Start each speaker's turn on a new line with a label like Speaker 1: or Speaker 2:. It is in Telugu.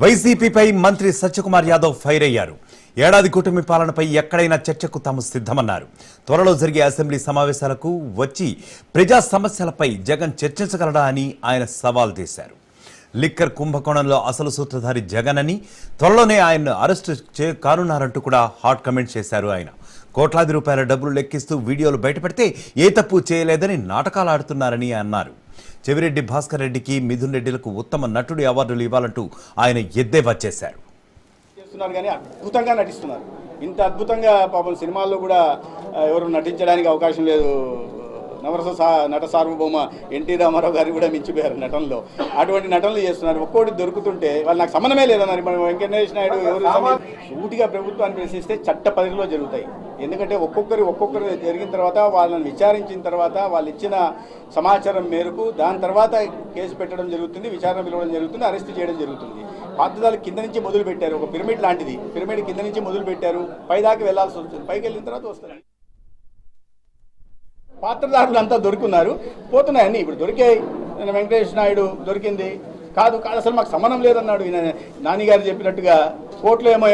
Speaker 1: వైసీపీపై మంత్రి సత్యకుమార్ యాదవ్ ఫైర్ అయ్యారు. ఏడాది కూటమి పాలనపై ఎక్కడైనా చర్చకు తాము సిద్ధమన్నారు. త్వరలో జరిగే అసెంబ్లీ సమావేశాలకు వచ్చి ప్రజా సమస్యలపై జగన్ చర్చించగలడా అని ఆయన సవాల్ చేశారు. లిక్కర్ కుంభకోణంలో అసలు సూత్రధారి జగన్ అని, త్వరలోనే ఆయన్ను అరెస్టు కానున్నారంటూ కూడా హాట్ కమెంట్ చేశారు. ఆయన కోట్లాది రూపాయల డబ్బులు లెక్కిస్తూ వీడియోలు బయటపెడితే ఏ తప్పు చేయలేదని నాటకాలు ఆడుతున్నారని అన్నారు. చెవిరెడ్డి భాస్కర్ రెడ్డికి, మిథున్ రెడ్డిలకు ఉత్తమ నటుడి అవార్డులు ఇవ్వాలంటూ ఆయన ఎద్దేవా చేశారు.
Speaker 2: కానీ అద్భుతంగా నటిస్తున్నారు. ఇంత అద్భుతంగా పాపం సినిమాల్లో కూడా ఎవరు నటించడానికి అవకాశం లేదు. నవరస నట సార్వభౌమ ఎన్టీ రామారావు గారు కూడా మించిపోయారు నటనలో. అటువంటి నటనలు చేస్తున్నారు. ఒక్కోటి దొరుకుతుంటే వాళ్ళు నాకు సంబంధమే లేదన్నారు. వెంకటేష్ నాయుడు ఎవరు సూటిగా ప్రభుత్వాన్ని ప్రశ్నిస్తే చట్ట పరిధిలో జరుగుతాయి. ఎందుకంటే ఒక్కొక్కరు జరిగిన తర్వాత వాళ్ళని విచారించిన తర్వాత వాళ్ళు ఇచ్చిన సమాచారం మేరకు దాని తర్వాత కేసు పెట్టడం జరుగుతుంది, విచారణ పిలవడం జరుగుతుంది, అరెస్ట్ చేయడం జరుగుతుంది. బాధ్యతలు కింద నుంచి మొదలు పెట్టారు. ఒక పిరమిడ్ లాంటిది, పిరమిడ్ కింద నుంచి మొదలు పెట్టారు, పైదాకా వెళ్లాల్సి వస్తుంది. పైకి వెళ్ళిన తర్వాత వస్తుంది. పాత్రధారులు అంతా దొరుకున్నారు, పోతున్నాయని ఇప్పుడు దొరికాయి. వెంకటేష్ నాయుడు దొరికింది కాదు అసలు మాకు సంబంధం లేదన్నాడు. నాని గారు చెప్పినట్టుగా కోర్టులో ఏమో